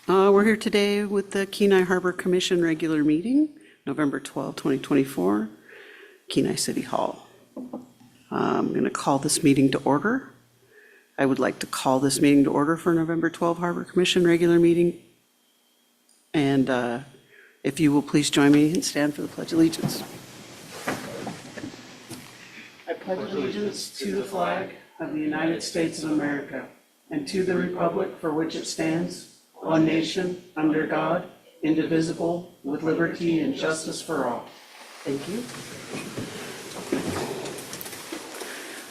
We're here today with the Kenai Harbor Commission regular meeting, November 12, 2024, Kenai City Hall. I'm going to call this meeting to order. I would like to call this meeting to order for November 12 Harbor Commission regular meeting. And if you will please join me and stand for the Pledge of Allegiance. I pledge allegiance to the flag of the United States of America and to the republic for which it stands, one nation, under God, indivisible, with liberty and justice for all. Thank you.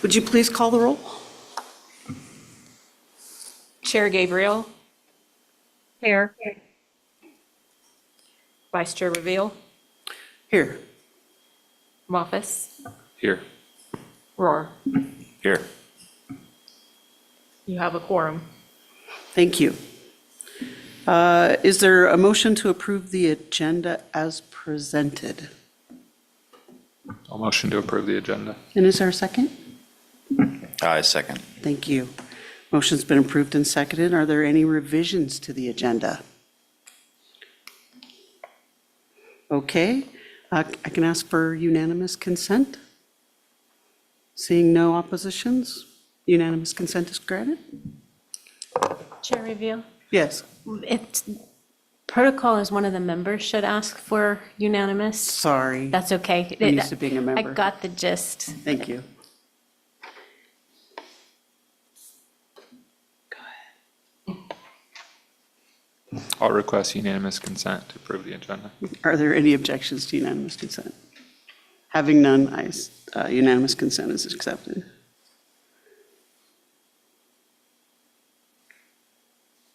Would you please call the roll? Chair Gabriel. Here. Vice Chair Reveal. Here. Moffus. Here. Roar. Here. You have a quorum. Thank you. Is there a motion to approve the agenda as presented? I'll motion to approve the agenda. And is there a second? I second. Thank you. Motion's been approved and seconded. Are there any revisions to the agenda? Okay, I can ask for unanimous consent. Seeing no oppositions, unanimous consent is granted? Chair Reveal. Yes, It's, protocol is one of the members should ask for unanimous. sorry. That's okay. I'm used to being a member. I got the gist. Thank you. I'll request unanimous consent to approve the agenda. Are there any objections to unanimous consent? Having none, unanimous consent is accepted.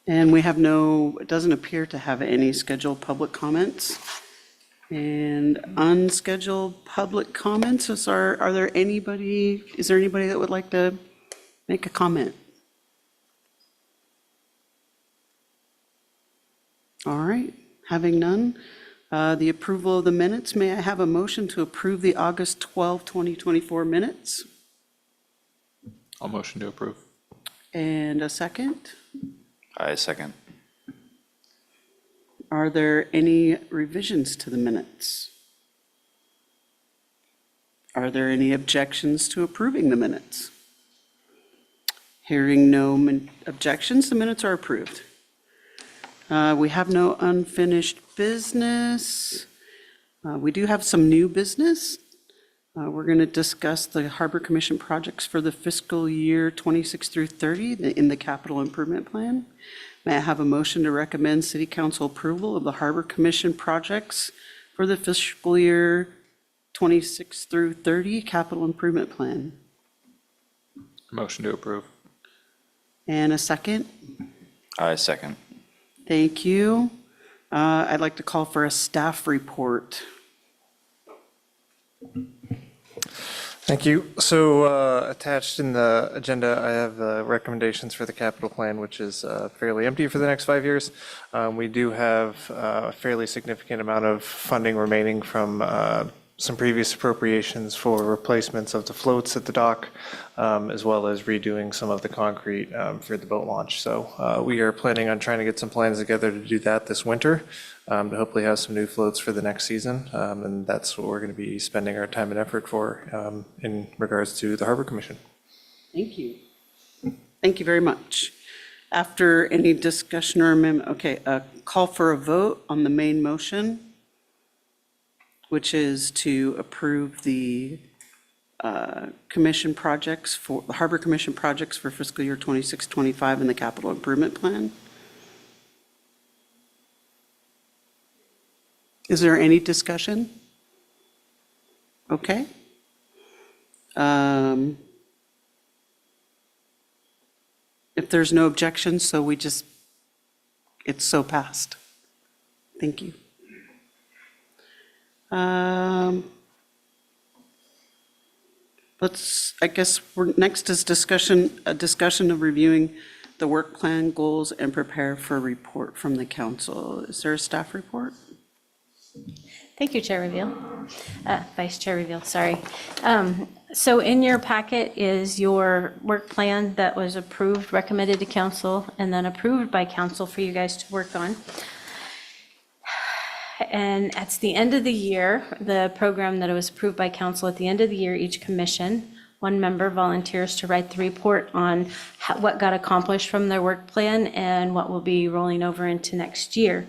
And we have it doesn't appear to have any scheduled public comments. And unscheduled public comments, is there anybody that would like to make a comment? All right, having none, the approval of the minutes, may I have a motion to approve the August 12, 2024 minutes? I'll motion to approve. And a second? I second. Are there any revisions to the minutes? Are there any objections to approving the minutes? Hearing no objections, the minutes are approved. We have no unfinished business. We do have some new business. We're going to discuss the Harbor Commission projects for the fiscal year 26 through 30 in the capital improvement plan. May I have a motion to recommend City Council approval of the Harbor Commission projects for the fiscal year 26 through 30 capital improvement plan? Motion to approve. And a second? I second. Thank you. I'd like to call for a staff report. Thank you. So attached in the agenda, I have the recommendations for the capital plan, which is fairly empty for the next 5 years. We do have a fairly significant amount of funding remaining from some previous appropriations for replacements of the floats at the dock, as well as redoing some of the concrete for the boat launch. So we are planning on trying to get some plans together to do that this winter, to hopefully have some new floats for the next season. And that's what we're going to be spending our time and effort for in regards to the Harbor Commission. Thank you. Thank you very much. After any discussion or amendment, okay, call for a vote on the main motion, which is to approve the commission projects for the Harbor Commission projects for fiscal year 26-25 in the capital improvement plan. Is there any discussion? Okay. If there's no objections, so it's so passed. Thank you. I guess next is a discussion of reviewing the work plan goals and prepare for a report from the council. Is there a staff report? Thank you, Chair Reveal. Vice Chair Reveal, sorry. So in your packet is your work plan that was approved, recommended to council, and then approved by council for you guys to work on. And at the end of the year, the program that was approved by council, at the end of the year, each commission, one member volunteers to write the report on what got accomplished from their work plan and what will be rolling over into next year.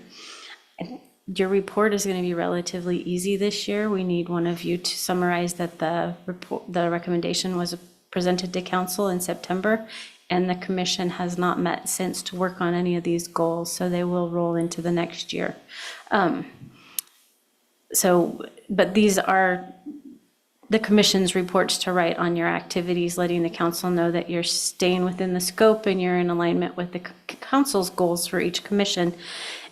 Your report is going to be relatively easy this year. We need one of you to summarize that the recommendation was presented to council in September, and the commission has not met since to work on any of these goals, so they will roll into the next year. But these are the commission's reports to write on your activities, letting the council know that you're staying within the scope and you're in alignment with the council's goals for each commission.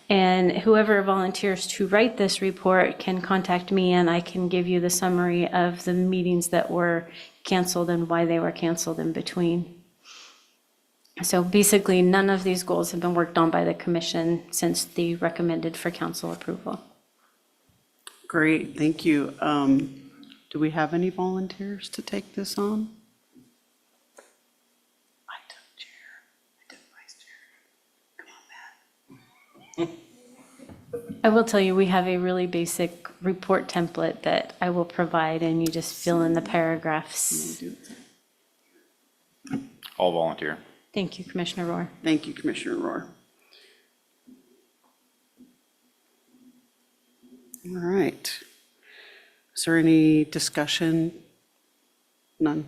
And whoever volunteers to write this report can contact me, and I can give you the summary of the meetings that were canceled and why they were canceled in between. So basically, none of these goals have been worked on by the commission since the recommended for council approval. Great, thank you. Do we have any volunteers to take this on? I took chair. I took vice chair. Come on, Matt. I will tell you, we have a really basic report template that I will provide, and you just fill in the paragraphs. All volunteer. Thank you, Commissioner Rohr. Thank you, Commissioner Rohr. All right. Is there any discussion? None.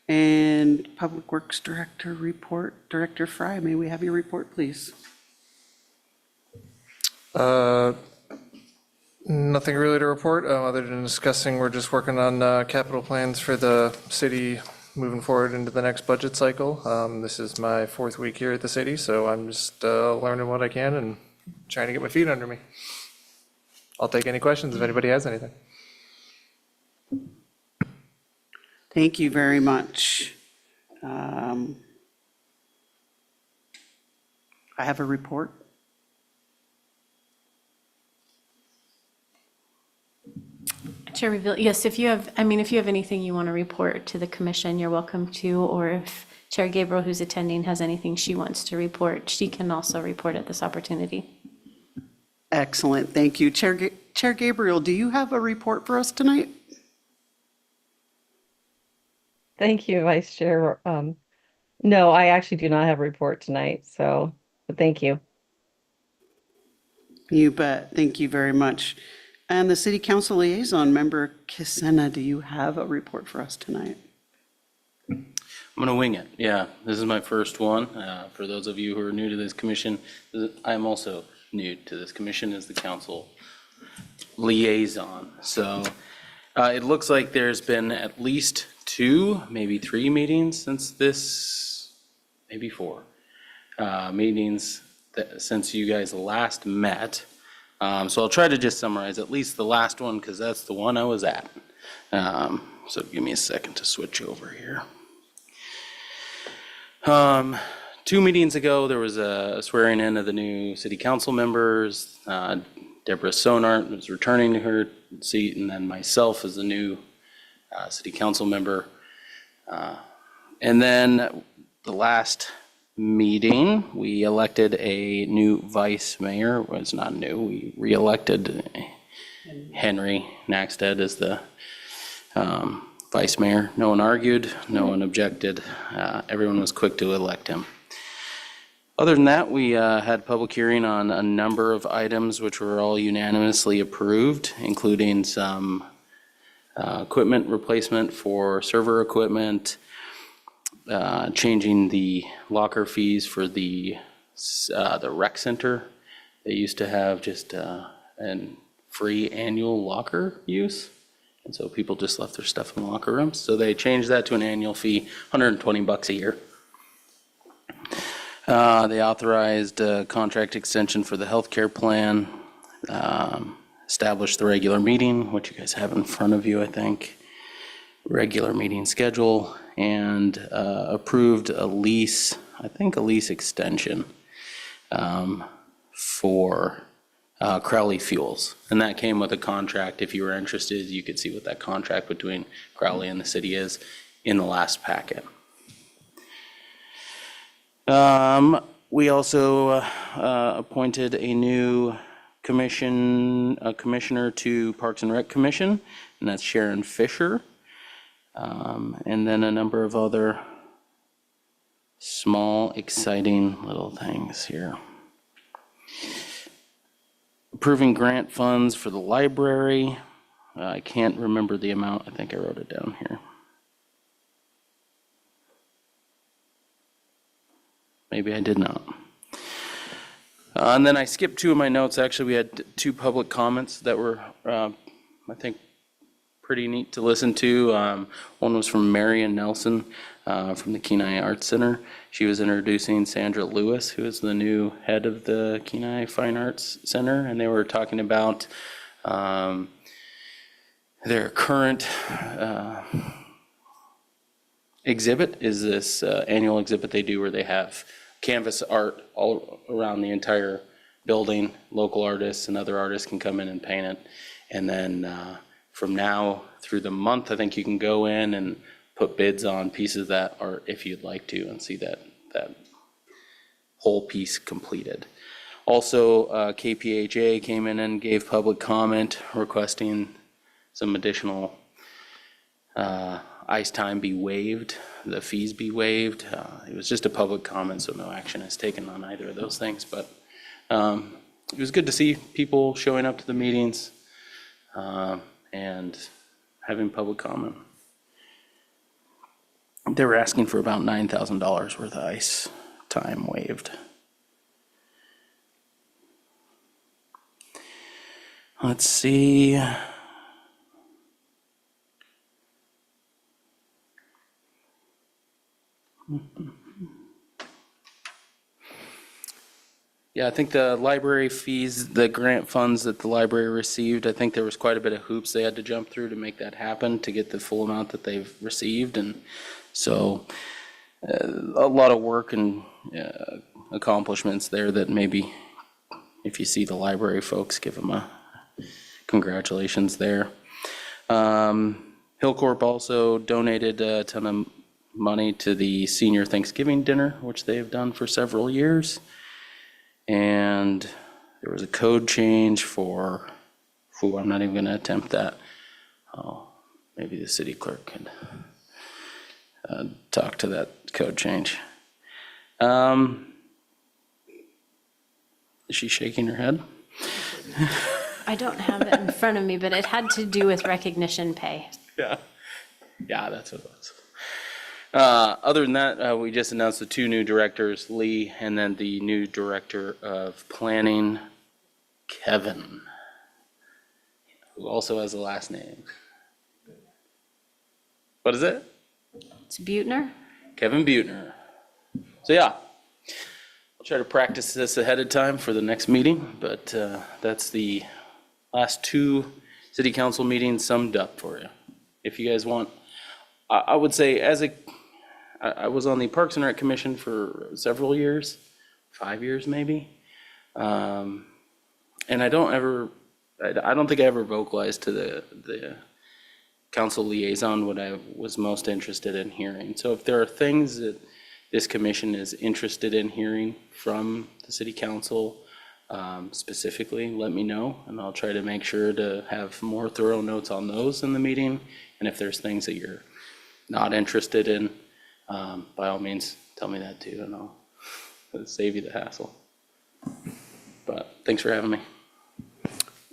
And Public Works Director report, Director Fry, may we have your report, please? Nothing really to report, other than discussing, we're just working on capital plans for the city moving forward into the next budget cycle. This is my 4th week here at the city, so I'm just learning what I can and trying to get my feet under me. I'll take any questions if anybody has anything. Thank you very much. I have a report. Chair Reveal, yes, if you have anything you want to report to the commission, you're welcome to, or if Chair Gabriel, who's attending, has anything she wants to report, she can also report at this opportunity. Excellent, thank you. Chair Gabriel, do you have a report for us tonight? Thank you, Vice Chair. No, I actually do not have a report tonight, but thank you. You bet, thank you very much. And the City Council Liaison Member Kisena, do you have a report for us tonight? I'm gonna wing it. Yeah, this is my first one. For those of you who are new to this commission, I am also new to this commission as the council liaison. So it looks like there's been at least 2, maybe 3 meetings since this, maybe 4 meetings since you guys last met. So I'll try to just summarize at least the last one, because that's the one I was at. So give me a second to switch over here. 2 meetings ago, there was a swearing in of the new city council members. Deborah Sonart was returning to her seat, and then myself as the new city council member. And then the last meeting, we elected a new vice mayor. Well, it's not new. We re-elected Henry Nackstead as the vice mayor. No one argued, no one objected. Everyone was quick to elect him. Other than that, we had public hearing on a number of items which were all unanimously approved, including some equipment replacement for server equipment, changing the locker fees for the rec center. They used to have just a free annual locker use, and so people just left their stuff in the locker rooms. So they changed that to an annual fee, $120 a year. They authorized a contract extension for the healthcare plan, established the regular meeting, which you guys have in front of you, I think, regular meeting schedule, and approved a lease extension for Crowley Fuels. And that came with a contract. If you were interested, you could see what that contract between Crowley and the city is in the last packet. We also appointed a new commissioner to Parks and Rec Commission, and that's Sharon Fisher. And then a number of other small, exciting little things here. Approving grant funds for the library. I can't remember the amount. I think I wrote it down here. Maybe I did not. And then I skipped two of my notes. Actually, we had two public comments that were, I think, pretty neat to listen to. One was from Marion Nelson from the Kenai Arts Center. She was introducing Sandra Lewis, who is the new head of the Kenai Fine Arts Center, and they were talking about their current exhibit is this annual exhibit they do where they have canvas art all around the entire building. Local artists and other artists can come in and paint it. And then from now through the month, I think you can go in and put bids on pieces of that art if you'd like to and see that whole piece completed. Also, KPHA came in and gave public comment requesting some additional ice time be waived, the fees be waived. It was just a public comment, so no action is taken on either of those things. But it was good to see people showing up to the meetings and having public comment. They were asking for about $9,000 worth of ice time waived. Let's see. Yeah, I think the library fees, the grant funds that the library received, I think there was quite a bit of hoops they had to jump through to make that happen, to get the full amount that they've received. And so a lot of work and accomplishments there that maybe if you see the library folks, give them a congratulations there. Hillcorp also donated a ton of money to the senior Thanksgiving dinner, which they have done for several years. And there was a code change for, I'm not even going to attempt that. Oh, maybe the city clerk could talk to that code change. Is she shaking her head? I don't have it in front of me, but it had to do with recognition pay. Yeah, that's what it was. Other than that, we just announced the two new directors, Lee, and then the new director of planning, Kevin, who also has a last name. What is it? It's Butner. Kevin Butner. So yeah, I'll try to practice this ahead of time for the next meeting, but that's the last two city council meetings summed up for you. If you guys want, I would say I was on the Parks and Rec Commission for several years, 5 years maybe. And I don't think I ever vocalized to the council liaison what I was most interested in hearing. So if there are things that this commission is interested in hearing from the city council specifically, let me know, and I'll try to make sure to have more thorough notes on those in the meeting. And if there's things that you're not interested in, by all means, tell me that too, and I'll save you the hassle. But thanks for having me.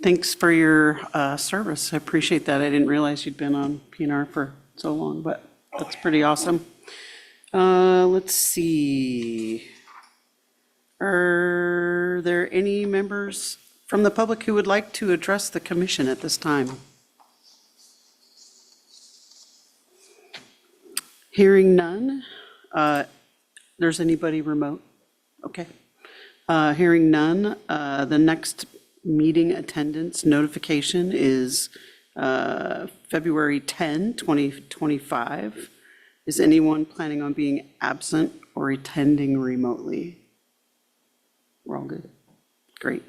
Thanks for your service. I appreciate that. I didn't realize you'd been on PNR for so long, but that's pretty awesome. Let's see. Are there any members from the public who would like to address the commission at this time? Hearing none. There's anybody remote? Okay. Hearing none. The next meeting attendance notification is February 10, 2025. Is anyone planning on being absent or attending remotely? We're all good. Great.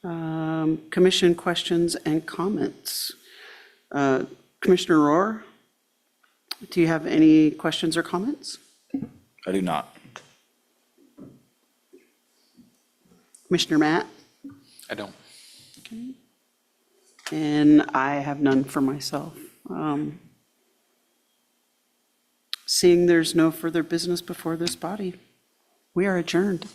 Commission questions and comments. Commissioner Rohr, do you have any questions or comments? I do not. Commissioner Matt? I don't. And I have none for myself. Seeing there's no further business before this body, we are adjourned.